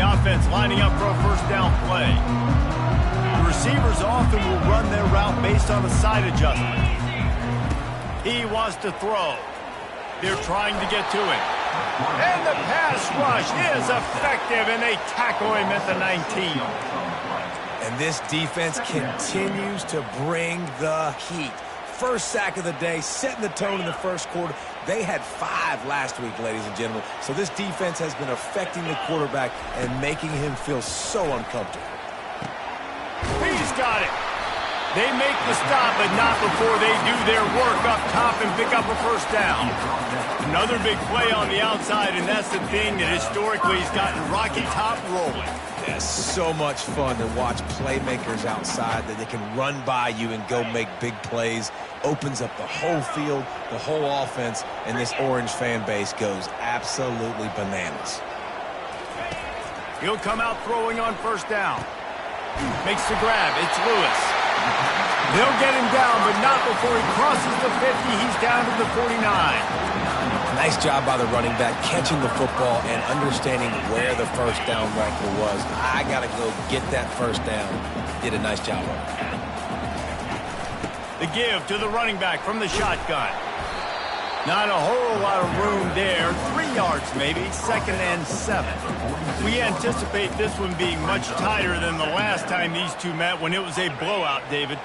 The offense lining up for a first down play. The receivers often will run their route based on a side adjustment. He wants to throw. They're trying to get to him. And the pass rush is effective, and they tackle him at the 19. And this defense continues to bring the heat. First sack of the day, setting the tone in the first quarter. They had 5 last week, ladies and gentlemen. So this defense has been affecting the quarterback and making him feel so uncomfortable. He's got it. They make the stop, but not before they do their work up top and pick up a first down. Another big play on the outside, and that's the thing that historically has gotten Rocky Top rolling. Yeah, so much fun to watch playmakers outside that they can run by you and go make big plays. Opens up the whole field, the whole offense, and this Orange fan base goes absolutely bananas. He'll come out throwing on first down. Makes the grab. It's Lewis. They'll get him down, but not before he crosses the 50. He's down to the 49. Nice job by the running back catching the football and understanding where the first down marker was. I got to go get that first down. Did a nice job of it. The give to the running back from the shotgun. Not a whole lot of room there. 3 yards maybe, 2nd and 7. We anticipate this one being much tighter than the last time these two met when it was a blowout, David.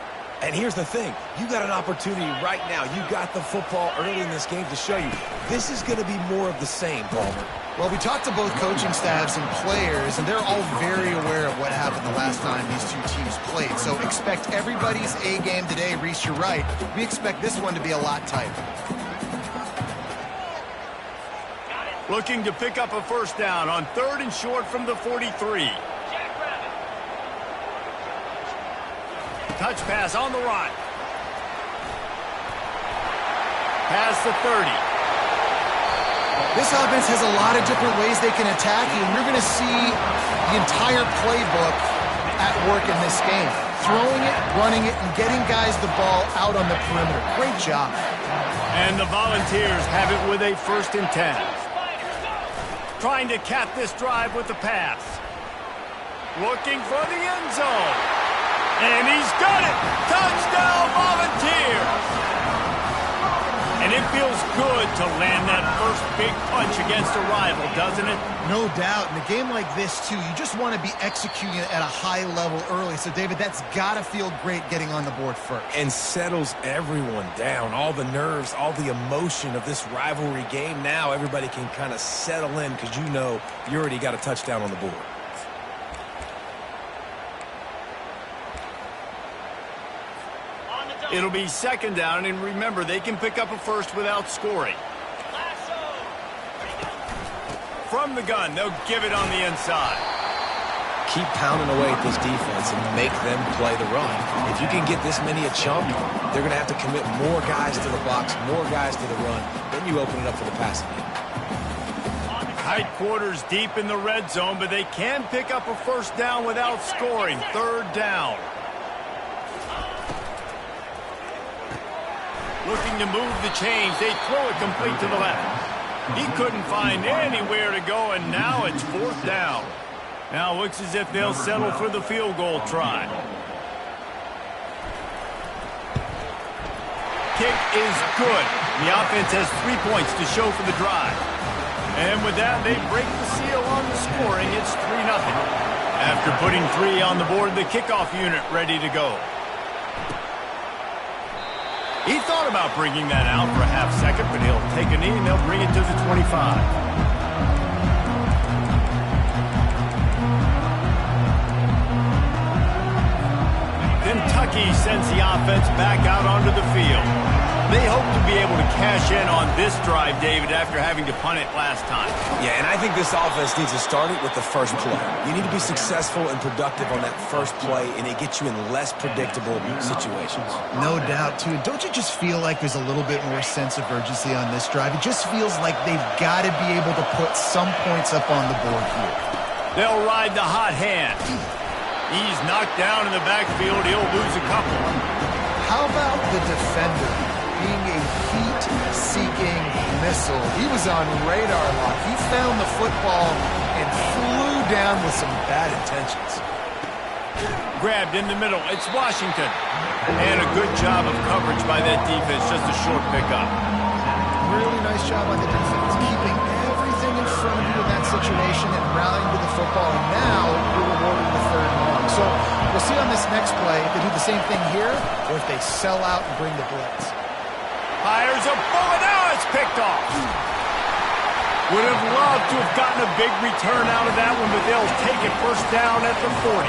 And here's the thing. You got an opportunity right now. You got the football early in this game to show you this is going to be more of the same, Palmer. Well, we talked to both coaching staffs and players, and they're all very aware of what happened the last time these two teams played. So expect everybody's A game today. Reese, you're right. We expect this one to be a lot tighter. Looking to pick up a first down on 3rd and short from the 43. Touch pass on the run. Past the 30. This offense has a lot of different ways they can attack you, and you're going to see the entire playbook at work in this game. Throwing it, running it, and getting guys the ball out on the perimeter. Great job. And the Volunteers have it with a 1st and 10. Trying to cap this drive with the pass. Looking for the end zone. And he's got it! Touchdown, Volunteers! And it feels good to land that first big punch against a rival, doesn't it? No doubt. In a game like this, too, you just want to be executing it at a high level early. So, David, that's got to feel great getting on the board first. And settles everyone down. All the nerves, all the emotion of this rivalry game. Now everybody can kind of settle in because you know you already got a touchdown on the board. It'll be 2nd down, and remember, they can pick up a first without scoring. From the gun, they'll give it on the inside. Keep pounding away at this defense and make them play the run. If you can get this many a chunk, they're going to have to commit more guys to the box, more guys to the run. Then you open it up for the passing game. Tight quarters deep in the red zone, but they can pick up a first down without scoring. 3rd down. Looking to move the chains. They throw it complete to the left. He couldn't find anywhere to go, and now it's 4th down. Now looks as if they'll settle for the field goal try. Kick is good. The offense has 3 points to show for the drive. And with that, they break the seal on the scoring. It's 3-0. After putting 3 on the board, the kickoff unit ready to go. He thought about bringing that out for a half second, but he'll take a knee and they'll bring it to the 25. Kentucky sends the offense back out onto the field. They hope to be able to cash in on this drive, David, after having to punt it last time. Yeah, and I think this offense needs to start it with the first play. You need to be successful and productive on that first play, and it gets you in less predictable situations. No doubt, too. Don't you just feel like there's a little bit more sense of urgency on this drive? It just feels like they've got to be able to put some points up on the board here. They'll ride the hot hand. He's knocked down in the backfield. He'll lose a couple. How about the defender? Being a heat-seeking missile. He was on radar lock. He found the football and flew down with some bad intentions. Grabbed in the middle. It's Washington. And a good job of coverage by that defense. Just a short pickup. Really nice job by the defense, keeping everything in front of you in that situation and rallying to the football. And now you're rewarded with third and long. So we'll see on this next play if they do the same thing here or if they sell out and bring the blitz. Fires a bullet. Now it's picked off. Would have loved to have gotten a big return out of that one, but they'll take it first down at the 40.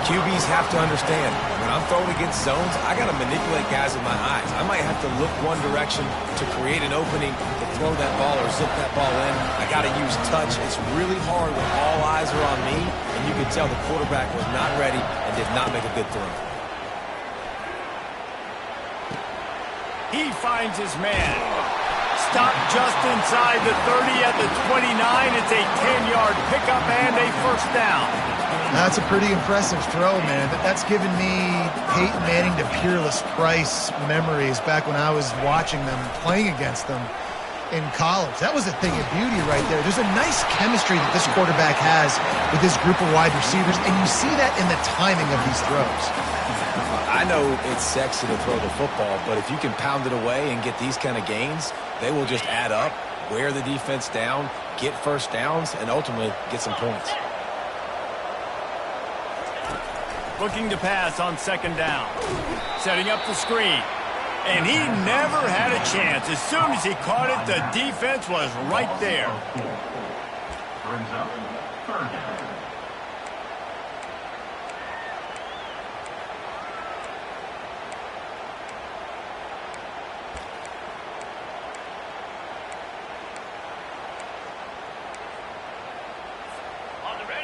QBs have to understand, when I'm throwing against zones, I got to manipulate guys with my eyes. I might have to look one direction to create an opening to throw that ball or zip that ball in. I got to use touch. It's really hard when all eyes are on me, and you can tell the quarterback was not ready and did not make a good throw. He finds his man. Stopped just inside the 30 at the 29. It's a 10-yard pickup and a first down. That's a pretty impressive throw, man. That's given me Peyton Manning to Peerless Price memories back when I was watching them, playing against them in college. That was a thing of beauty right there. There's a nice chemistry that this quarterback has with this group of wide receivers, and you see that in the timing of these throws. I know it's sexy to throw the football, but if you can pound it away and get these kind of gains, they will just add up, wear the defense down, get first downs, and ultimately get some points. Looking to pass on second down. Setting up the screen. And he never had a chance. As soon as he caught it, the defense was right there. Brings up third down.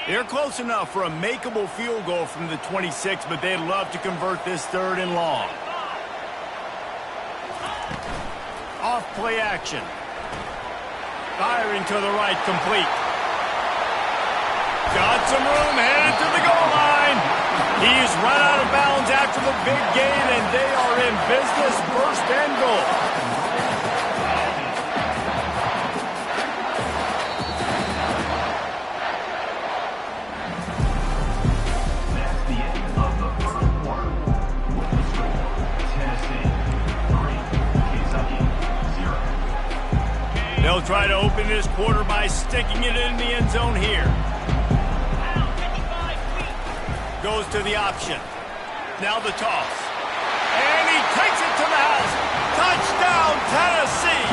They're close enough for a makeable field goal from the 26, but they'd love to convert this third and long. Off play action. Firing to the right, complete. Got some room, headed to the goal line. He's run out of bounds after the big gain, and they are in business, first and goal. They'll try to open this quarter by sticking it in the end zone here. Goes to the option. Now the toss. And he takes it to the house. Touchdown, Tennessee.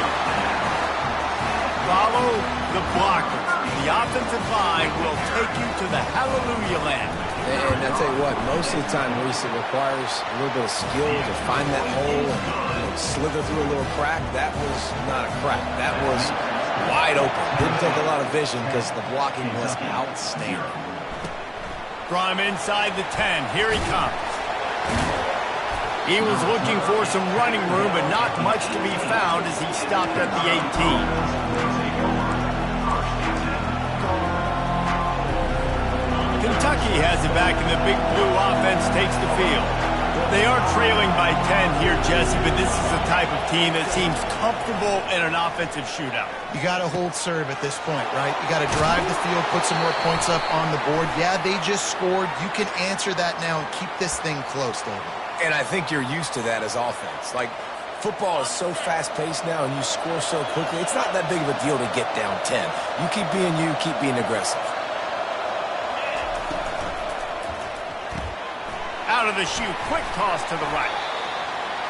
Follow the blocker. The offensive line will take you to the hallelujah land. And I tell you what, most of the time, Reese, it requires a little bit of skill to find that hole and slither through a little crack. That was not a crack. That was wide open. Didn't take a lot of vision because the blocking was outstanding. From inside the 10, here he comes. He was looking for some running room, but not much to be found as he stopped at the 18. Kentucky has it back, and the Big Blue offense takes the field. They are trailing by 10 here, Jesse, but this is the type of team that seems comfortable in an offensive shootout. You got to hold serve at this point, right? You got to drive the field, put some more points up on the board. Yeah, they just scored. You can answer that now and keep this thing close, David. And I think you're used to that as offense. Like, football is so fast-paced now and you score so quickly, it's not that big of a deal to get down 10. You keep being you, keep being aggressive. Out of the chute, quick toss to the right.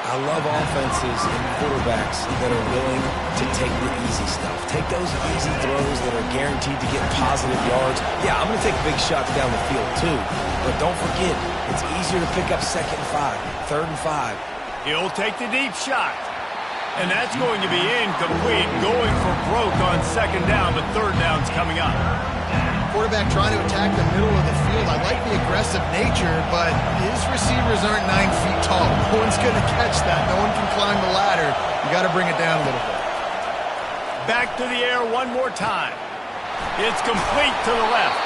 I love offenses and quarterbacks that are willing to take the easy stuff. Take those easy throws that are guaranteed to get positive yards. Yeah, I'm going to take big shots down the field too. But don't forget, it's easier to pick up 2nd and 5, 3rd and 5. He'll take the deep shot. And that's going to be incomplete. Going for broke on 2nd down, but 3rd down's coming up. Quarterback trying to attack the middle of the field. I like the aggressive nature, but his receivers aren't 9 feet tall. No one's going to catch that. No one can climb the ladder. You got to bring it down a little bit. Back to the air one more time. It's complete to the left.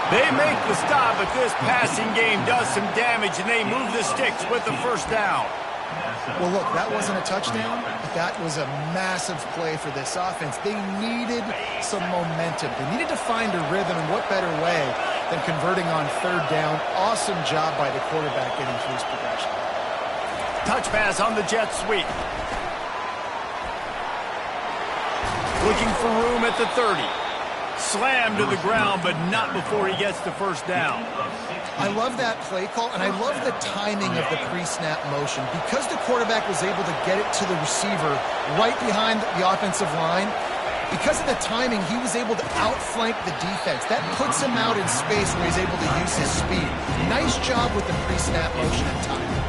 They make the stop, but this passing game does some damage, and they move the sticks with the first down. Well, look, that wasn't a touchdown, but that was a massive play for this offense. They needed some momentum. They needed to find a rhythm, and what better way than converting on third down. Awesome job by the quarterback getting through his progression. Touch pass on the jet sweep. Looking for room at the 30. Slammed to the ground, but not before he gets the first down. I love that play call, and I love the timing of the pre-snap motion. Because the quarterback was able to get it to the receiver right behind the offensive line, because of the timing, he was able to outflank the defense. That puts him out in space where he's able to use his speed. Nice job with the pre-snap motion and timing.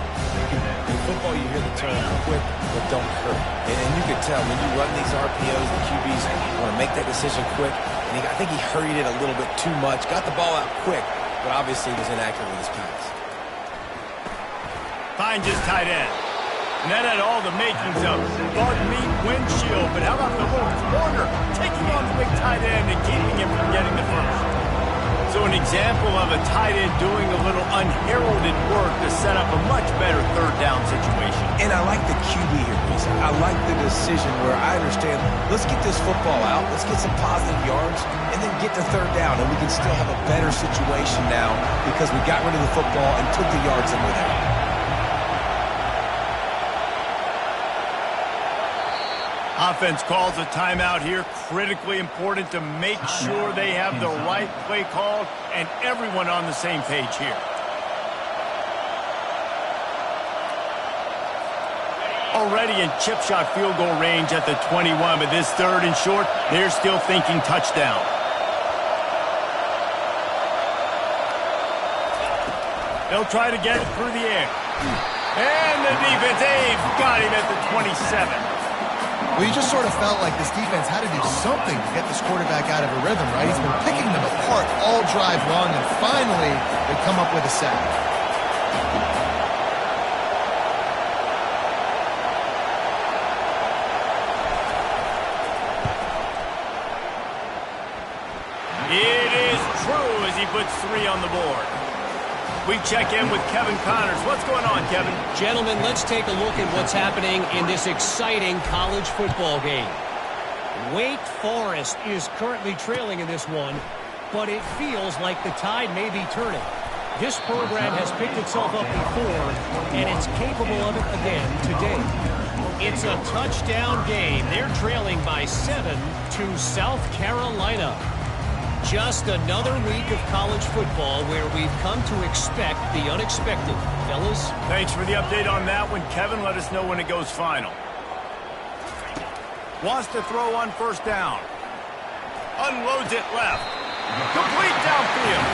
In football, you hear the term quick but don't hurt. And you can tell when you run these RPOs, the QBs want to make that decision quick. And I think he hurried it a little bit too much, got the ball out quick, but obviously was inaccurate with his pass. Finds his tight end. And that had all the makings of bug meat windshield, but how about the little corner taking on the big tight end and keeping him from getting the first? So an example of a tight end doing a little unheralded work to set up a much better third down situation. And I like the QB here, Reese. I like the decision where I understand, let's get this football out, let's get some positive yards, and then get to third down, and we can still have a better situation now because we got rid of the football and took the yards that were there. Offense calls a timeout here. Critically important to make sure they have the right play called and everyone on the same page here. Already in chip shot field goal range at the 21, but this third and short, they're still thinking touchdown. They'll try to get it through the air. And the defense, they've got him at the 27. Well, you just sort of felt like this defense had to do something to get this quarterback out of a rhythm, right? He's been picking them apart all drive long, and finally they come up with a sack. It is true as he puts 3 on the board. We check in with Kevin Connors. What's going on, Kevin? Gentlemen, let's take a look at what's happening in this exciting college football game. Wake Forest is currently trailing in this one, but it feels like the tide may be turning. This program has picked itself up before, and it's capable of it again today. It's a touchdown game. They're trailing by 7 to South Carolina. Just another week of college football where we've come to expect the unexpected. Fellas? Thanks for the update on that one, Kevin. Let us know when it goes final. Wants to throw on first down. Unloads it left. Complete downfield.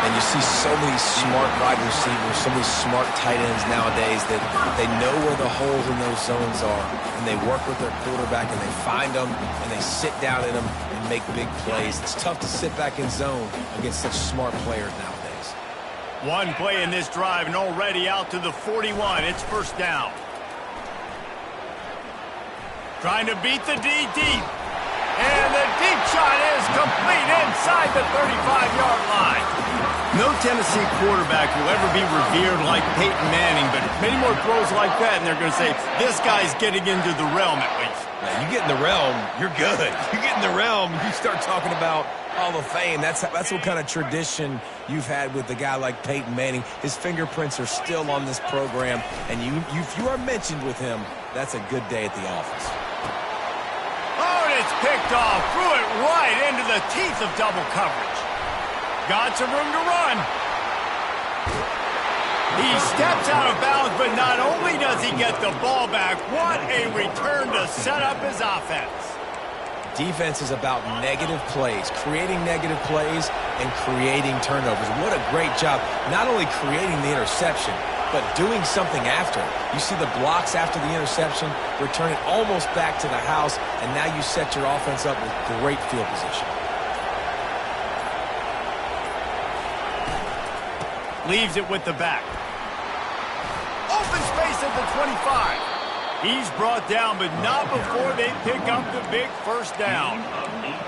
And you see so many smart wide receivers, so many smart tight ends nowadays that they know where the holes in those zones are, and they work with their quarterback, and they find them, and they sit down in them and make big plays. It's tough to sit back in zone against such smart players nowadays. One play in this drive, and already out to the 41. It's first down. Trying to beat the D deep. And the deep shot is complete inside the 35-yard line. No Tennessee quarterback will ever be revered like Peyton Manning, but many more throws like that, and they're going to say, this guy's getting into the realm at least. Man, you get in the realm, you're good. You get in the realm, you start talking about Hall of Fame. That's what kind of tradition you've had with a guy like Peyton Manning. His fingerprints are still on this program, and if you are mentioned with him, that's a good day at the office. Oh, and it's picked off. Threw it right into the teeth of double coverage. Got some room to run. He steps out of bounds, but not only does he get the ball back, what a return to set up his offense. Defense is about negative plays, creating negative plays and creating turnovers. What a great job, not only creating the interception, but doing something after. You see the blocks after the interception, return it almost back to the house, and now you set your offense up with great field position. Leaves it with the back. Open space at the 25. He's brought down, but not before they pick up the big first down.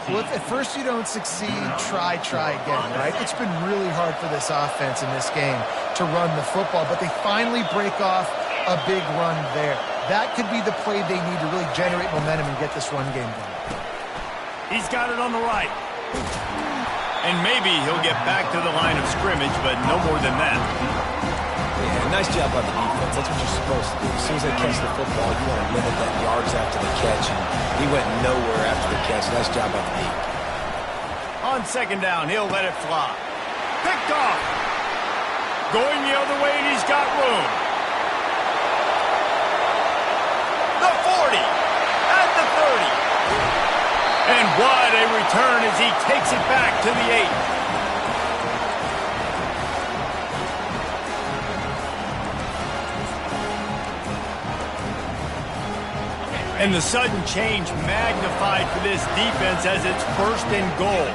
Well, if at first you don't succeed, try again, right? It's been really hard for this offense in this game to run the football, but they finally break off a big run there. That could be the play they need to really generate momentum and get this run game going. He's got it on the right. And maybe he'll get back to the line of scrimmage, but no more than that. Yeah, nice job by the defense. That's what you're supposed to do. As soon as they catch the football, you want to limit that yards after the catch. And he went nowhere after the catch. Nice job by the defense. On second down, he'll let it fly. Picked off. Going the other way, and he's got room. The 40. At the 30. And what a return as he takes it back to the 8. And the sudden change magnified for this defense as it's 1st and goal.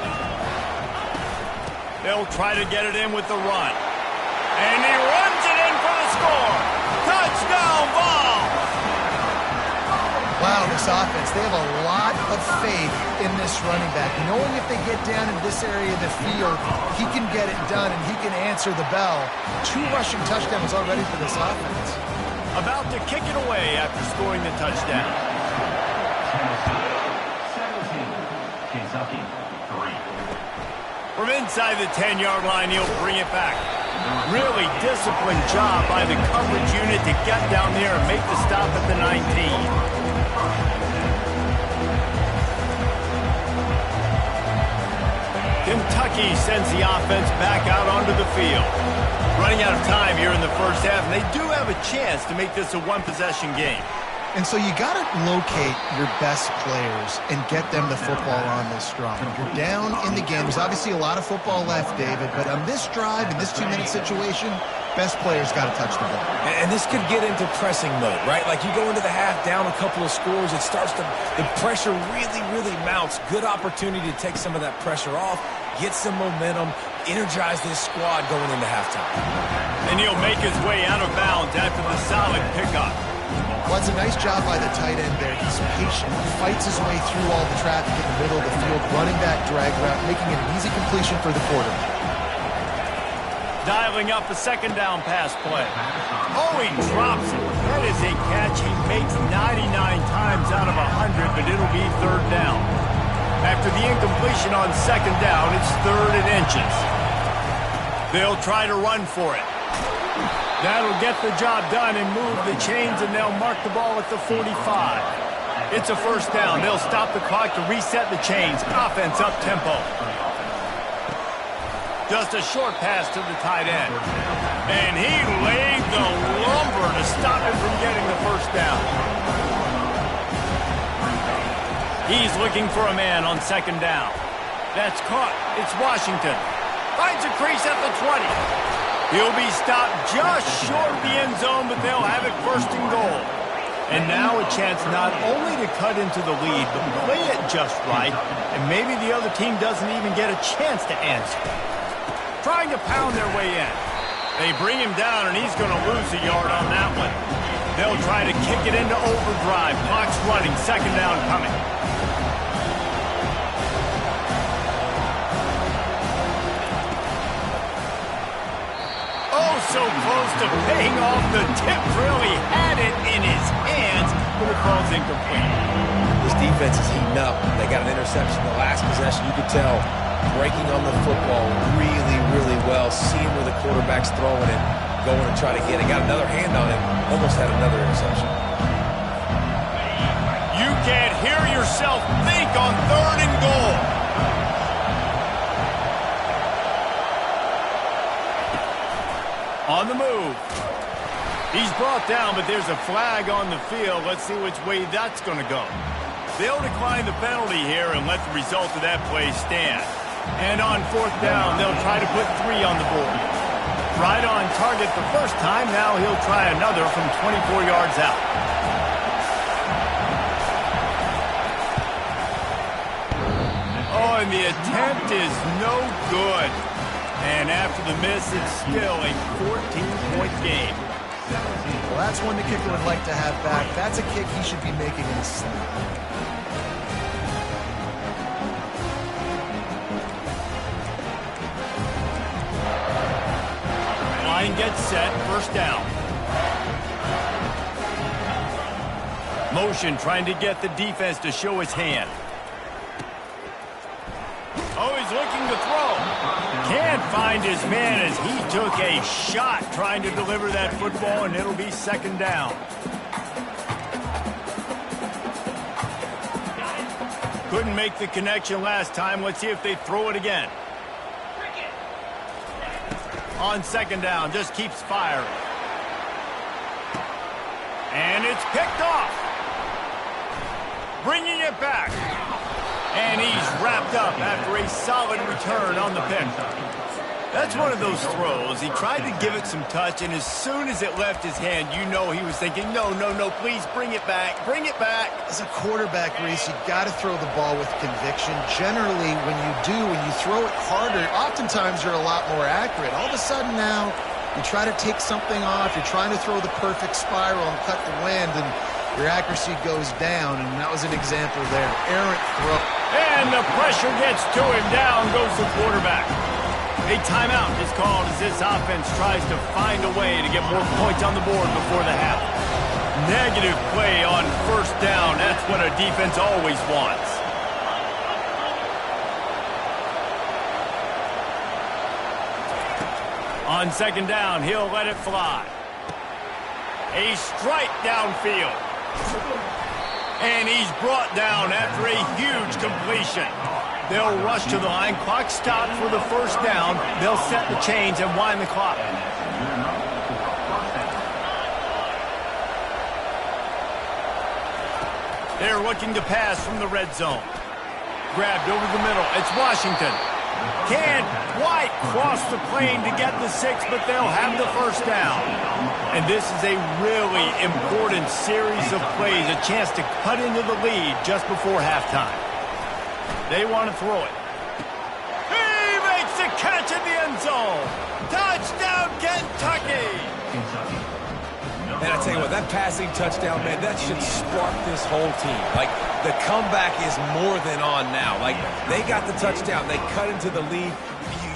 They'll try to get it in with the run. And he runs it in for the score. Touchdown ball. Wow, this offense, they have a lot of faith in this running back. Knowing if they get down in this area of the field, he can get it done and he can answer the bell. 2 rushing touchdowns already for this offense. About to kick it away after scoring the touchdown. Tennessee 17. Kentucky 3. From inside the 10-yard line, he'll bring it back. Really disciplined job by the coverage unit to get down there and make the stop at the 19. Kentucky sends the offense back out onto the field. Running out of time here in the first half, and they do have a chance to make this a one-possession game. And so you got to locate your best players and get them the football on this drive. You're down in the game. There's obviously a lot of football left, David, but on this drive, in this 2-minute situation, best players got to touch the ball. And this could get into pressing mode, right? Like you go into the half down a couple of scores, it starts to, the pressure really mounts. Good opportunity to take some of that pressure off, get some momentum, energize this squad going into halftime. And he'll make his way out of bounds after the solid pickup. Well, it's a nice job by the tight end there. He's patient. He fights his way through all the traffic in the middle of the field, running back drag route, making it an easy completion for the quarterback. Dialing up a second down pass play. Oh, he drops it. That is a catch he makes 99 times out of 100, but it'll be 3rd down. After the incompletion on second down, it's 3rd and inches. They'll try to run for it. That'll get the job done and move the chains, and they'll mark the ball at the 45. It's a 1st down. They'll stop the clock to reset the chains. Offense up tempo. Just a short pass to the tight end. And he laid the lumber to stop him from getting the 1st down. He's looking for a man on second down. That's caught. It's Washington. Finds a crease at the 20. He'll be stopped just short of the end zone, but they'll have it 1st and goal. And now a chance not only to cut into the lead, but play it just right, and maybe the other team doesn't even get a chance to answer. Trying to pound their way in. They bring him down, and he's going to lose a yard on that one. They'll try to kick it into overdrive. Clock's running. 2nd down coming. So close to paying off the tip drill. He had it in his hands, but it falls incomplete. This defense is heating up. They got an interception the last possession. You could tell breaking on the football really well, seeing where the quarterback's throwing it, going to try to get it. Got another hand on it, almost had another interception. You can't hear yourself think on 3rd and goal. On the move. He's brought down, but there's a flag on the field. Let's see which way that's going to go. They'll decline the penalty here and let the result of that play stand. And on 4th down, they'll try to put 3 on the board. Right on target the first time. Now he'll try another from 24 yards out. Oh, and the attempt is no good. And after the miss, it's still a 14-point game. Well, that's one the kicker would like to have back. That's a kick he should be making in his sleep. Line gets set, 1st down. Motion trying to get the defense to show his hand. Oh, he's looking to throw. Can't find his man as he took a shot trying to deliver that football, and it'll be second down. Couldn't make the connection last time. Let's see if they throw it again. On second down, just keeps firing. And it's picked off. Bringing it back. And he's wrapped up after a solid return on the pick. That's one of those throws. He tried to give it some touch, and as soon as it left his hand, you know he was thinking, no, no, no, please bring it back. Bring it back. As a quarterback, Reese, you got to throw the ball with conviction. Generally, when you throw it harder, oftentimes you're a lot more accurate. All of a sudden now, you try to take something off. You're trying to throw the perfect spiral and cut the wind, and your accuracy goes down, and that was an example there. Errant throw. And the pressure gets to him. Down goes the quarterback. A timeout is called as this offense tries to find a way to get more points on the board before the half. Negative play on first down. That's what a defense always wants. On second down, he'll let it fly. A strike downfield. And he's brought down after a huge completion. They'll rush to the line. Clock stopped for the first down. They'll set the chains and wind the clock. They're looking to pass from the red zone. Grabbed over the middle. It's Washington. Can't quite cross the plane to get the 6, but they'll have the first down. And this is a really important series of plays, a chance to cut into the lead just before halftime. They want to throw it. He makes the catch in the end zone. Touchdown, Kentucky! And I tell you what, that passing touchdown, man, that should spark this whole team. Like, the comeback is more than on now. Like, they got the touchdown. They cut into the lead.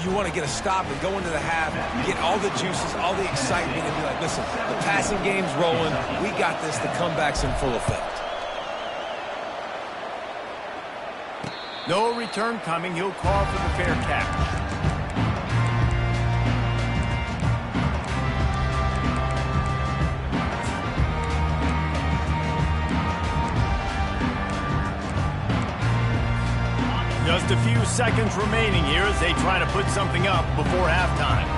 You want to get a stop and go into the half, get all the juices, all the excitement, and be like, listen, the passing game's rolling. We got this. The comeback's in full effect. No return coming. He'll call for the fair catch. Just a few seconds remaining here as they try to put something up before halftime.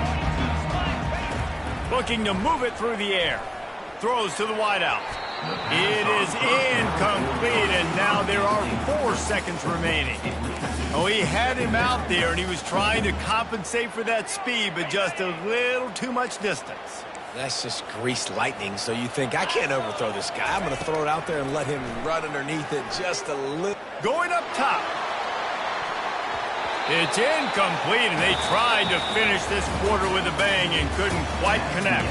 Looking to move it through the air. Throws to the wideout. It is incomplete, and now there are 4 seconds remaining. Oh, he had him out there, and he was trying to compensate for that speed, but just a little too much distance. That's just greased lightning, so you think, I can't overthrow this guy. I'm going to throw it out there and let him run underneath it just a little. Going up top. It's incomplete, and they tried to finish this quarter with a bang and couldn't quite connect.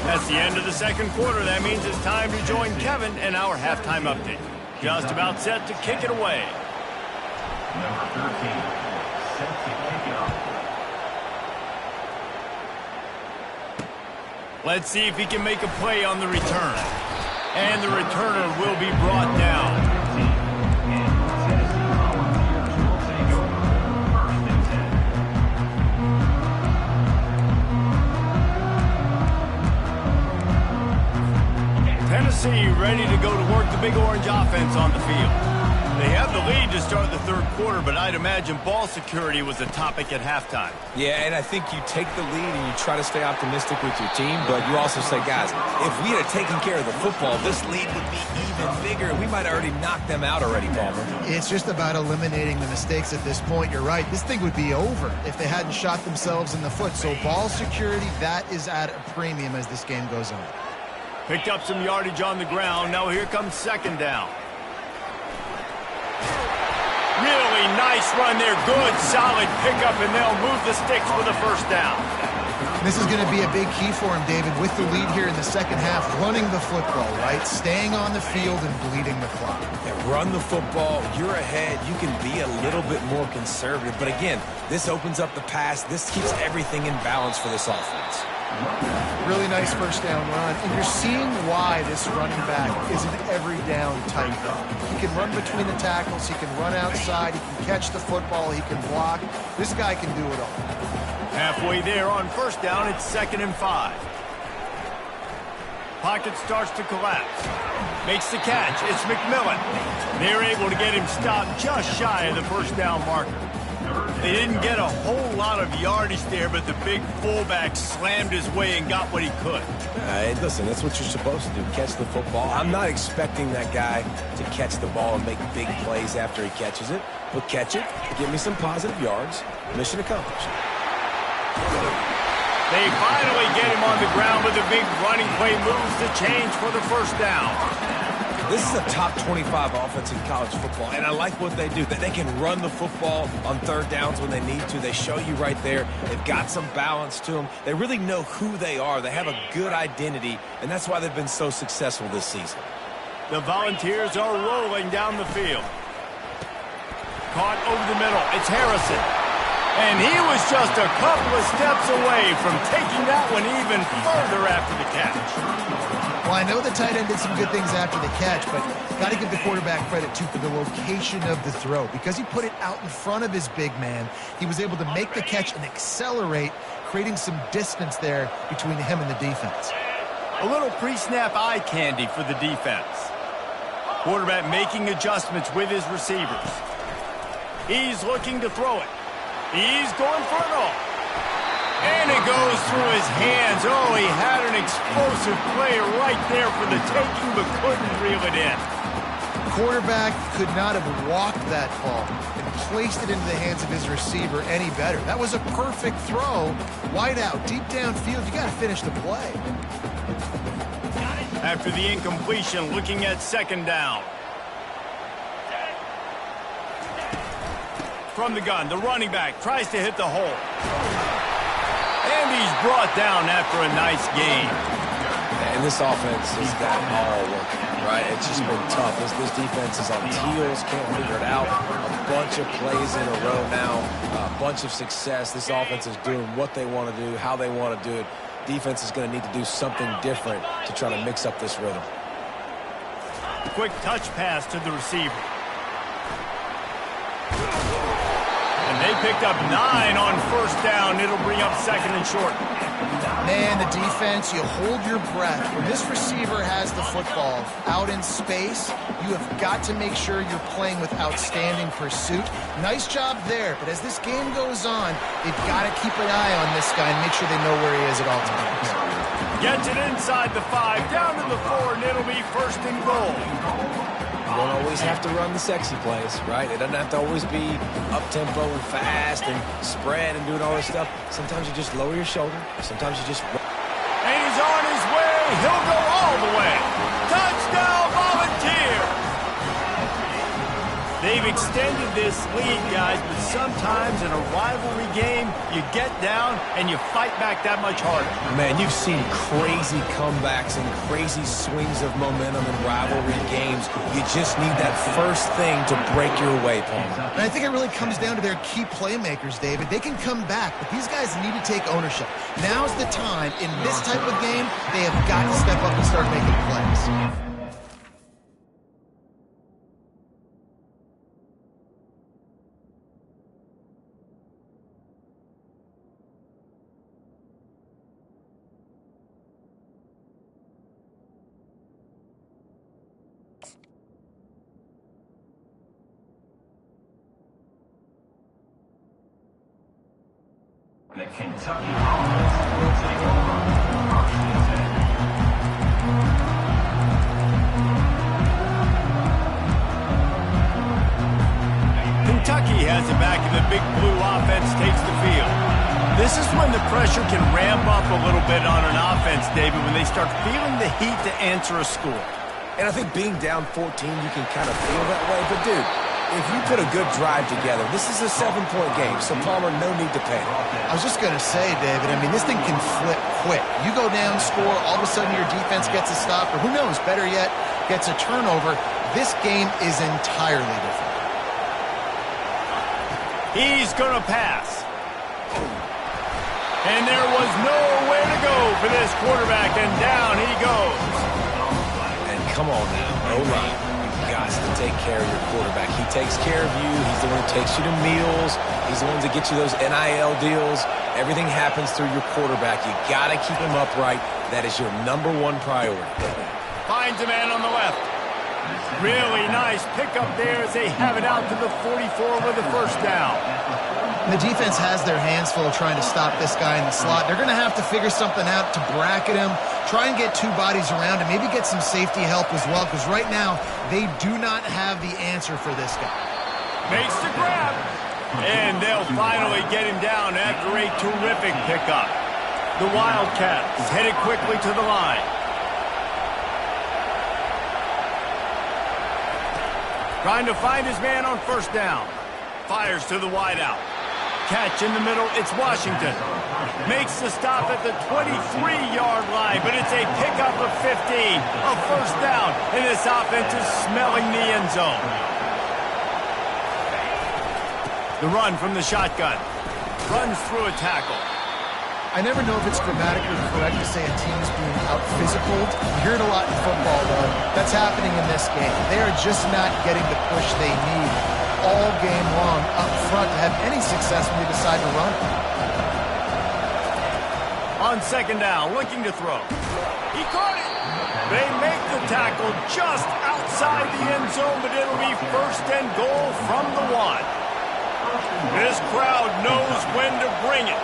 That's the end of the second quarter. That means it's time to join Kevin in our halftime update. Just about set to kick it away. Number 13, set to kick it off. Let's see if he can make a play on the return. And the returner will be brought down. Tennessee ready to go to work the Big Orange offense on the field. They have the lead to start the third quarter, but I'd imagine ball security was a topic at halftime. Yeah, and I think you take the lead and you try to stay optimistic with your team, but you also say, guys, if we had taken care of the football, this lead would be even bigger. We might have already knocked them out already, Palmer. It's just about eliminating the mistakes at this point. You're right. This thing would be over if they hadn't shot themselves in the foot. So ball security, that is at a premium as this game goes on. Picked up some yardage on the ground. Now here comes second down. Really nice run there. Good, solid pickup, and they'll move the sticks for the first down. This is going to be a big key for him, David, with the lead here in the second half, running the football, right? Staying on the field and bleeding the clock. Yeah, run the football. You're ahead. You can be a little bit more conservative. But again, this opens up the pass. This keeps everything in balance for this offense. Really nice first down run. And you're seeing why this running back is an every down type. He can run between the tackles. He can run outside. He can catch the football. He can block. This guy can do it all. Halfway there on first down, it's 2nd and 5. Pocket starts to collapse. Makes the catch. It's McMillan. They're able to get him stopped just shy of the first down marker. They didn't get a whole lot of yardage there, but the big fullback slammed his way and got what he could. Listen, that's what you're supposed to do, catch the football. I'm not expecting that guy to catch the ball and make big plays after he catches it, but catch it, give me some positive yards, mission accomplished. They finally get him on the ground with a big running play, moves the change for the first down. This is a top 25 offense in college football, and I like what they do. They can run the football on third downs when they need to. They show you right there. They've got some balance to them. They really know who they are. They have a good identity, and that's why they've been so successful this season. The Volunteers are rolling down the field. Caught over the middle. It's Harrison. And he was just a couple of steps away from taking that one even further after the catch. Well, I know the tight end did some good things after the catch, but got to give the quarterback credit, too, for the location of the throw. Because he put it out in front of his big man, he was able to make the catch and accelerate, creating some distance there between him and the defense. A little pre-snap eye candy for the defense. Quarterback making adjustments with his receivers. He's looking to throw it. He's going for it all. And it goes through his hands. Oh, he had an explosive play right there for the taking, but couldn't reel it in. Quarterback could not have walked that ball and placed it into the hands of his receiver any better. That was a perfect throw. Wide out, deep downfield. You got to finish the play. After the incompletion, looking at 2nd down. From the gun, the running back tries to hit the hole. And he's brought down after a nice gain. And this offense has got all working, right? It's just been tough. This defense is on heels, can't figure it out. A bunch of plays in a row now, a bunch of success. This offense is doing what they want to do, how they want to do it. Defense is going to need to do something different to try to mix up this rhythm. Quick touch pass to the receiver. And they picked up 9 on first down. It'll bring up 2nd and short. Man, the defense, you hold your breath. When this receiver has the football out in space, you have got to make sure you're playing with outstanding pursuit. Nice job there, but as this game goes on, they've got to keep an eye on this guy and make sure they know where he is at all times. Gets it inside the 5, down to the 4, and it'll be 1st and goal. You don't always have to run the sexy plays, right? It doesn't have to always be up-tempo and fast and spread and doing all this stuff. Sometimes you just lower your shoulder. Sometimes you just... And he's on his way. He'll go all the way. Touchdown, Volunteer! They've extended this lead, guys, but sometimes in a rivalry game, you get down and you fight back that much harder. Man, you've seen crazy comebacks and crazy swings of momentum in rivalry games. You just need that first thing to break your way, Paul. And I think it really comes down to their key playmakers, David. They can come back, but these guys need to take ownership. Now's the time. In this type of game, they have got to step up and start making plays. The Kentucky offense will take over Washington. Kentucky has it back, and the big blue offense takes the field. This is when the pressure can ramp up a little bit on an offense, David, when they start feeling the heat to answer a score. And I think being down 14, you can kind of feel that way. But, dude, if you put a good drive together, this is a 7-point game, so Palmer, no need to panic. I was just going to say, David, I mean, this thing can flip quick. You go down, score, all of a sudden your defense gets a stop, or who knows, better yet, gets a turnover. This game is entirely different. He's going to pass. And there was nowhere to go for this quarterback, and down he goes. And come on now, O-line. You've got to take care of your quarterback. He takes care of you. He's the one who takes you to meals. He's the one that gets you those NIL deals. Everything happens through your quarterback. You got to keep him upright. That is your #1 priority. Finds a man on the left. Really nice pickup there as they have it out to the 44 with a first down. The defense has their hands full trying to stop this guy in the slot. They're going to have to figure something out to bracket him, try and get 2 bodies around him, maybe get some safety help as well, because right now they do not have the answer for this guy. Makes the grab. And they'll finally get him down after a terrific pickup. The Wildcats headed quickly to the line. Trying to find his man on first down. Fires to the wideout. Catch in the middle, it's Washington. Makes the stop at the 23-yard line, but it's a pickup of 15. A first down, and this offense is smelling the end zone. The run from the shotgun. Runs through a tackle. I never know if it's grammatically correct to say a team's being out-physicaled. You hear it a lot in football, though. That's happening in this game. They are just not getting the push they need all game long up front to have any success when they decide to run. On second down, looking to throw. He caught it. They make the tackle just outside the end zone, but it'll be first and goal from the 1. This crowd knows when to bring it.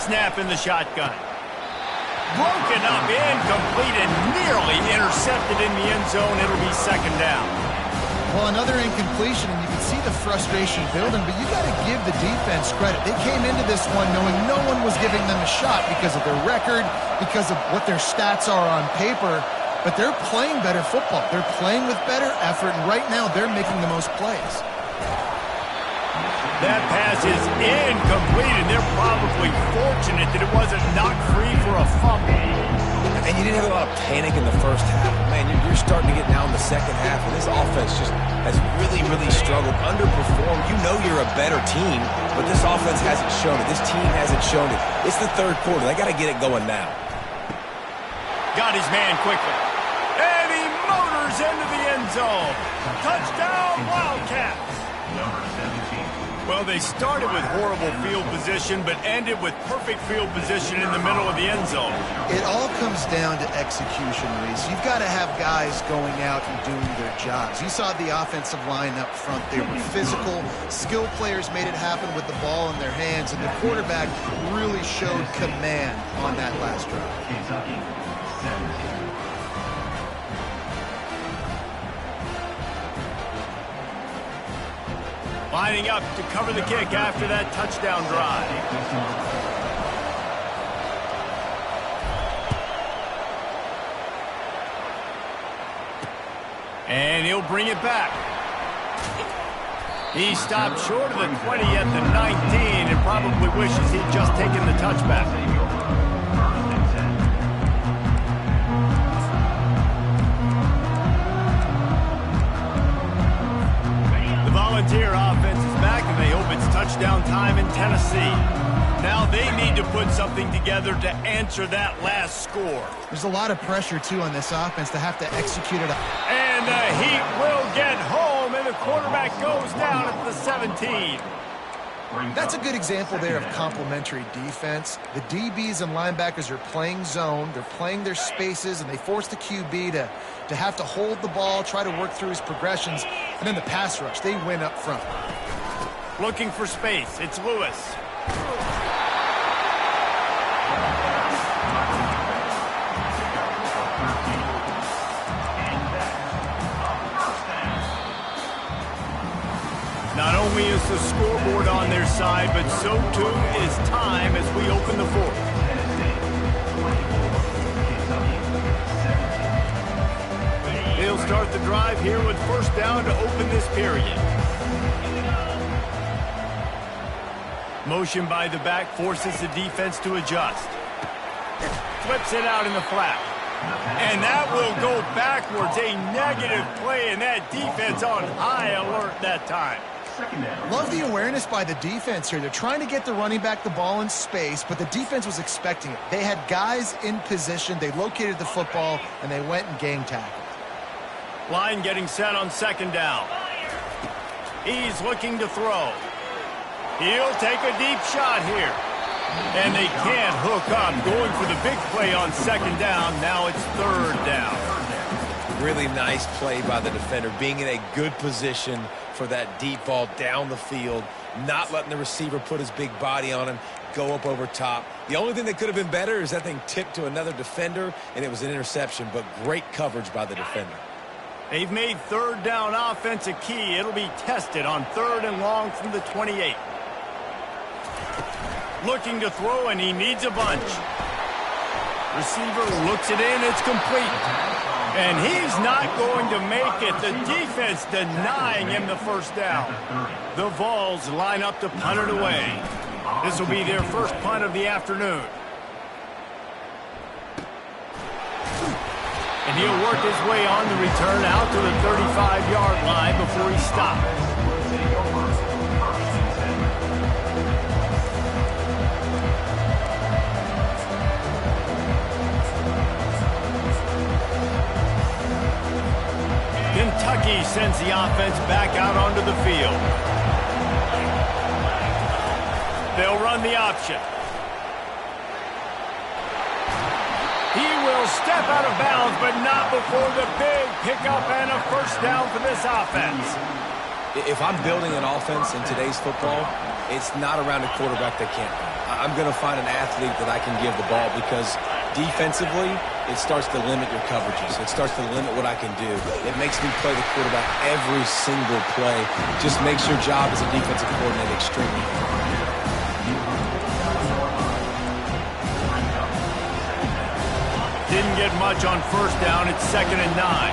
Snap in the shotgun. Broken up, incomplete, and nearly intercepted in the end zone. It'll be second down. Well, another incompletion, and you can see the frustration building, but you got to give the defense credit. They came into this one knowing no one was giving them a shot because of their record, because of what their stats are on paper, but they're playing better football. They're playing with better effort, and right now they're making the most plays. That pass is incomplete, and they're probably fortunate that it wasn't knocked free for a fumble. And you didn't have a lot of panic in the first half. Man, you're starting to get now in the second half, and this offense just has really, really struggled, underperformed. You know you're a better team, but this offense hasn't shown it. This team hasn't shown it. It's the third quarter. They got to get it going now. Got his man quickly. And he motors into the end zone. Touchdown, Wildcats. Number 17. Well, they started with horrible field position, but ended with perfect field position in the middle of the end zone. It all comes down to execution, Reese. You've got to have guys going out and doing their jobs. You saw the offensive line up front. They were physical. Skilled players made it happen with the ball in their hands, and the quarterback really showed command on that last drive. Kentucky, 17. Lining up to cover the kick after that touchdown drive. And he'll bring it back. He stopped short of the 20 at the 19 and probably wishes he'd just taken the touchback. Volunteer offense is back, and they hope it's touchdown time in Tennessee. Now they need to put something together to answer that last score. There's a lot of pressure, too, on this offense to have to execute it. And the Heat will get home, and the quarterback goes down at the 17. That's a good example there of complementary defense. The DBs and linebackers are playing zone. They're playing their spaces, and they force the QB to have to hold the ball, try to work through his progressions, and then the pass rush. They win up front. Looking for space. It's Lewis. Not only is the scoreboard on their side, but so too is time as we open the fourth. They'll start the drive here with first down to open this period. Motion by the back forces the defense to adjust. Flips it out in the flat. And that will go backwards. A negative play, and that defense on high alert that time. Love the awareness by the defense here. They're trying to get the running back the ball in space, but the defense was expecting it. They had guys in position. They located the football, and they went and gang tackled. Line getting set on second down. He's looking to throw. He'll take a deep shot here. And they can't hook up. Going for the big play on second down. Now it's third down. Really nice play by the defender, being in a good position for that deep ball down the field, not letting the receiver put his big body on him, go up over top. The only thing that could have been better is that thing tipped to another defender, and it was an interception, but great coverage by the defender. They've made third down offense a key. It'll be tested on third and long from the 28. Looking to throw, and he needs a bunch. Receiver looks it in. It's complete. And he's not going to make it. The defense denying him the first down. The Vols line up to punt it away. This will be their first punt of the afternoon. And he'll work his way on the return out to the 35-yard line before he stops. Kentucky sends the offense back out onto the field. They'll run the option. He will step out of bounds, but not before the big pickup and a first down for this offense. If I'm building an offense in today's football, it's not around a quarterback that can't run. I'm going to find an athlete that I can give the ball, because defensively, it starts to limit your coverages. It starts to limit what I can do. It makes me play the quarterback every single play. Just makes your job as a defensive coordinator extremely hard. Didn't get much on first down. It's 2nd and 9.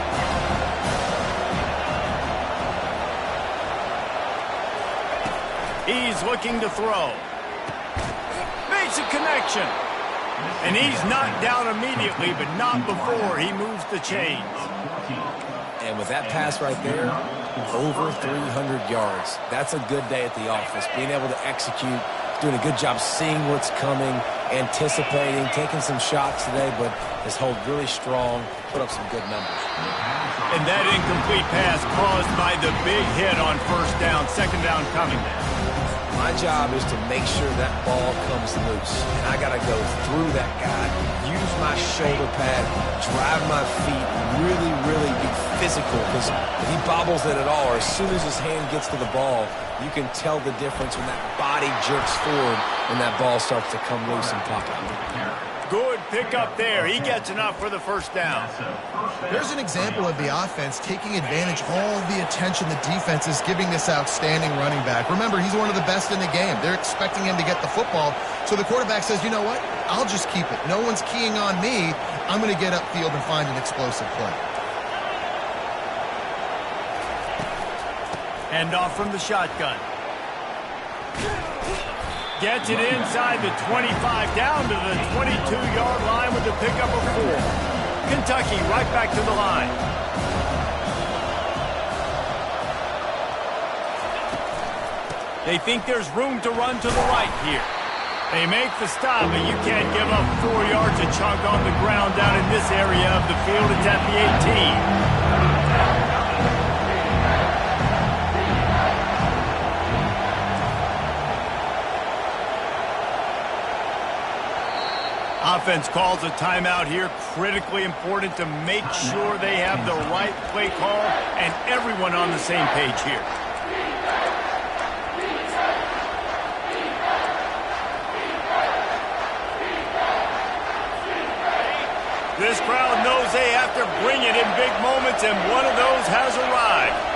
He's looking to throw. Makes a connection. And he's knocked down immediately, but not before he moves the chains. And with that pass right there, over 300 yards. That's a good day at the office. Being able to execute, doing a good job seeing what's coming, anticipating, taking some shots today, but has held really strong, put up some good numbers. And that incomplete pass caused by the big hit on first down, 2nd down coming. My job is to make sure that ball comes loose. And I got to go through that guy, use my shoulder pad, drive my feet, really, really be physical. Because if he bobbles it at all, or as soon as his hand gets to the ball, you can tell the difference when that body jerks forward and that ball starts to come loose and pop out. Good pickup there. He gets enough for the first down. There's an example of the offense taking advantage of all the attention the defense is giving this outstanding running back. Remember, he's one of the best in the game. They're expecting him to get the football. So the quarterback says, you know what? I'll just keep it. No one's keying on me. I'm going to get upfield and find an explosive play. Hand off from the shotgun. Gets it inside the 25, down to the 22-yard line with the pickup of 4. Kentucky right back to the line. They think there's room to run to the right here. They make the stop, but you can't give up 4 yards a chunk on the ground down in this area of the field. It's at the 18. Offense calls a timeout here. Critically important to make sure they have the right play call and everyone on the same page here. This crowd knows they have to bring it in big moments, and one of those has arrived.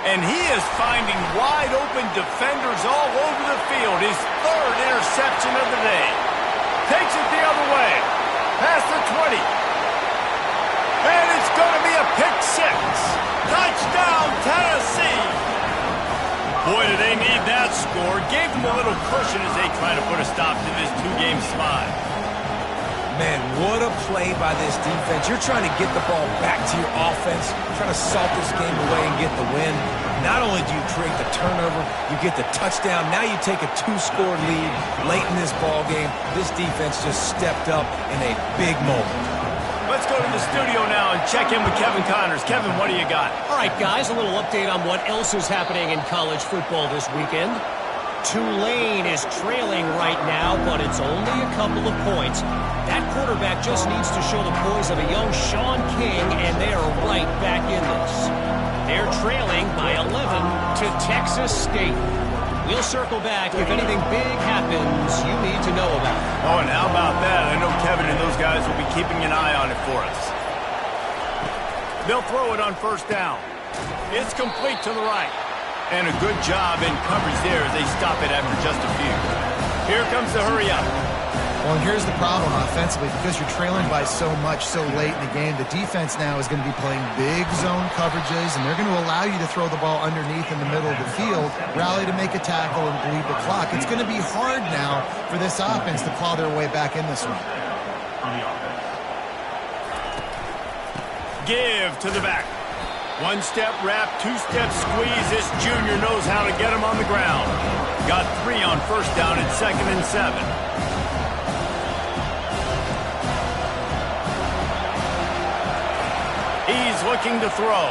And he is finding wide-open defenders all over the field. His 3rd interception of the day. Takes it the other way. Past the 20. And it's going to be a pick six. Touchdown, Tennessee. Boy, do they need that score. Gave them a little cushion as they try to put a stop to this two-game slide. Man, what a play by this defense. You're trying to get the ball back to your offense. You're trying to salt this game away and get the win. Not only do you create the turnover, you get the touchdown. Now you take a two-score lead late in this ball game. This defense just stepped up in a big moment. Let's go to the studio now and check in with Kevin Connors. Kevin, what do you got? All right, guys, a little update on what else is happening in college football this weekend. Tulane is trailing right now, but it's only a couple of points. That quarterback just needs to show the poise of a young Sean King, and they are right back in this. They're trailing by 11 to Texas State. We'll circle back if anything big happens you need to know about. Oh, and how about that? I know Kevin and those guys will be keeping an eye on it for us. They'll throw it on first down. It's complete to the right. And a good job in coverage there as they stop it after just a few. Here comes the hurry up. Well, and here's the problem offensively. Because you're trailing by so much so late in the game, the defense now is going to be playing big zone coverages, and they're going to allow you to throw the ball underneath in the middle of the field, rally to make a tackle, and bleed the clock. It's going to be hard now for this offense to claw their way back in this one. Give to the back. One-step wrap, two-step squeeze. This junior knows how to get him on the ground. Got 3 on first down and 2nd and 7. He's looking to throw.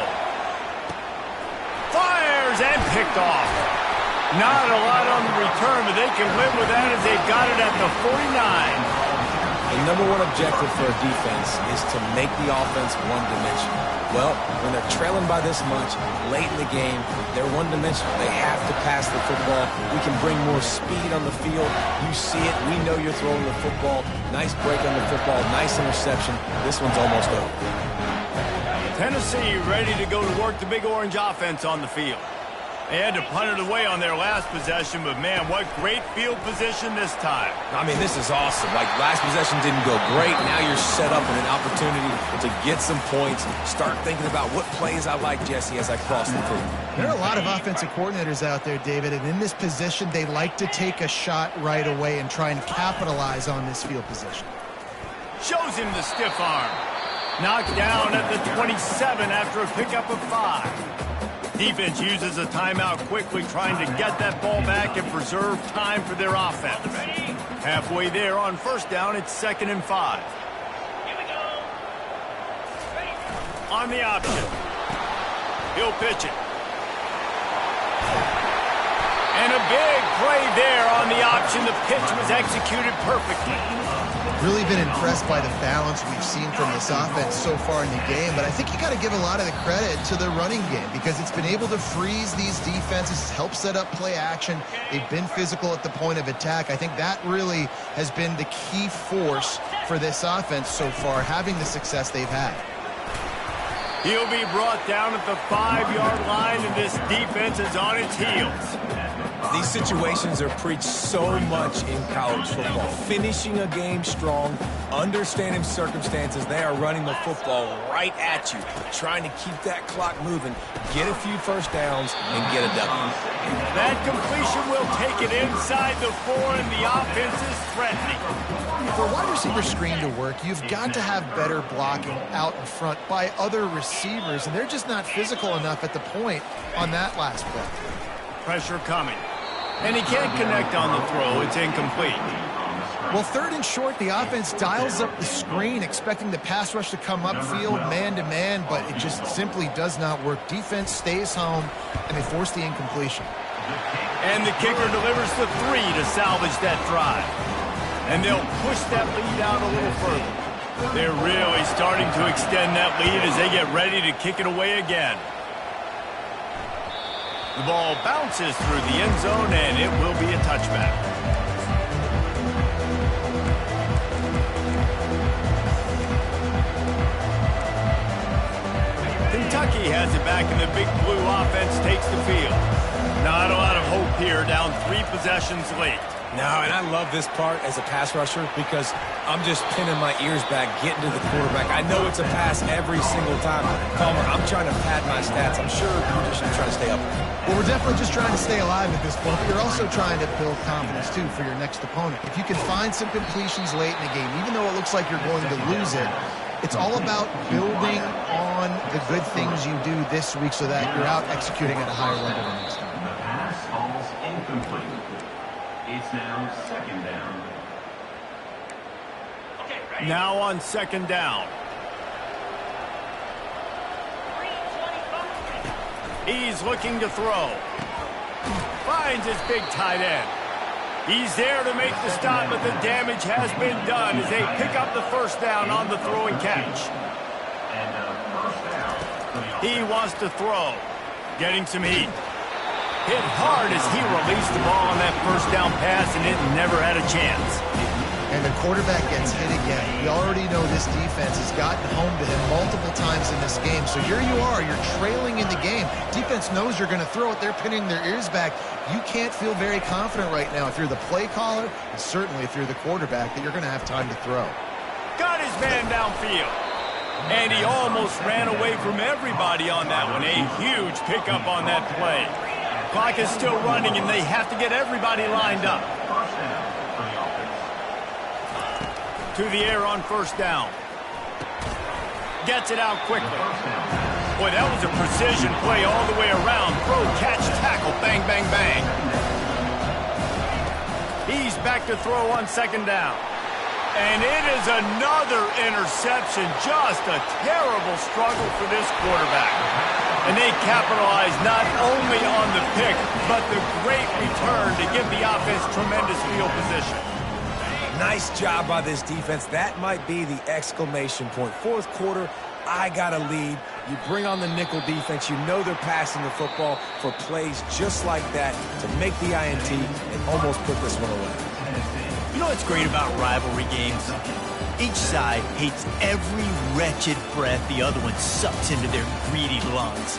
Fires and picked off. Not a lot on the return, but they can live with that as they've got it at the 49. The number one objective for a defense is to make the offense one-dimensional. Well, when they're trailing by this much, late in the game, they're one-dimensional. They have to pass the football. We can bring more speed on the field. You see it. We know you're throwing the football. Nice break on the football. Nice interception. This one's almost over. Tennessee ready to go to work the Big Orange offense on the field. They had to punt it away on their last possession, but man, what great field position this time. I mean, this is awesome. Like, last possession didn't go great. Now you're set up in an opportunity to get some points. Start thinking about what plays I like, Jesse, as I cross the field. There are a lot of offensive coordinators out there, David, and in this position, they like to take a shot right away and try and capitalize on this field position. Shows him the stiff arm. Knocked down at the 27 after a pickup of 5. Defense uses a timeout quickly, trying to get that ball back and preserve time for their offense. Halfway there on first down, it's 2nd and 5. On the option. He'll pitch it. And a big play there on the option. The pitch was executed perfectly. Really been impressed by the balance we've seen from this offense so far in the game, but I think you got to give a lot of the credit to the running game because it's been able to freeze these defenses, help set up play action. They've been physical at the point of attack. I think that really has been the key force for this offense so far, having the success they've had. He'll be brought down at the 5-yard line, and this defense is on its heels. These situations are preached so much in college football. Finishing a game strong, understanding circumstances. They are running the football right at you, trying to keep that clock moving, get a few first downs, and get a W. That completion will take it inside the 4, and the offense is threatening. For a wide receiver screen to work, you've got to have better blocking out in front by other receivers, and they're just not physical enough at the point on that last play. Pressure coming. And he can't connect on the throw. It's incomplete. Well, 3rd and short, the offense dials up the screen, expecting the pass rush to come upfield man-to-man, but it just simply does not work. Defense stays home, and they force the incompletion. And the kicker delivers the 3 to salvage that drive. And they'll push that lead out a little further. They're really starting to extend that lead as they get ready to kick it away again. The ball bounces through the end zone, and it will be a touchback. Kentucky has it back, and the Big Blue offense takes the field. Not a lot of hope here, down 3 possessions late. No, and I love this part as a pass rusher because I'm just pinning my ears back, getting to the quarterback. I know it's a pass every single time. Palmer, I'm trying to pad my stats. I'm sure you're just trying to stay up. Well, we're definitely just trying to stay alive at this point, but you're also trying to build confidence, too, for your next opponent. If you can find some completions late in the game, even though it looks like you're going to lose it, it's all about building on the good things you do this week so that you're out executing at a higher level the next time. The pass falls incomplete. It's now second down. Now on second down. He's looking to throw. Finds his big tight end. He's there to make the stop, but the damage has been done as they pick up the first down on the throw and catch. And first down for the offense. He wants to throw. Getting some heat. Hit hard as he released the ball on that first down pass, and it never had a chance. And the quarterback gets hit again. We already know this defense has gotten home to him multiple times in this game. So here you are, you're trailing in the game. Defense knows you're going to throw it. They're pinning their ears back. You can't feel very confident right now if you're the play caller, and certainly if you're the quarterback, that you're going to have time to throw. Got his man downfield. And he almost ran away from everybody on that one. A huge pickup on that play. Clock is still running, and they have to get everybody lined up. First down for the offense. To the air on first down. Gets it out quickly. Boy, that was a precision play all the way around. Throw, catch, tackle, bang, bang, bang. He's back to throw on second down. And it is another interception. Just a terrible struggle for this quarterback. And they capitalize not only on the pick, but the great return to give the offense tremendous field position. Nice job by this defense. That might be the exclamation point. Fourth quarter, I got a lead. You bring on the nickel defense. You know they're passing the football for plays just like that to make the INT and almost put this one away. You know what's great about rivalry games? Each side hates every wretched breath the other one sucks into their greedy lungs.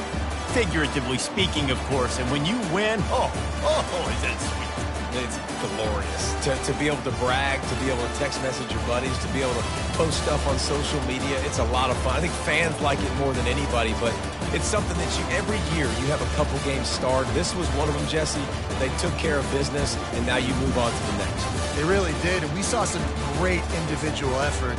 Figuratively speaking, of course, and when you win, is that sweet. It's glorious. To be able to brag, to be able to text message your buddies, to be able to post stuff on social media, it's a lot of fun. I think fans like it more than anybody, but it's something that every year you have a couple games starred. This was one of them, Jesse. They took care of business, and now you move on to the next. They really did, and we saw some great individual effort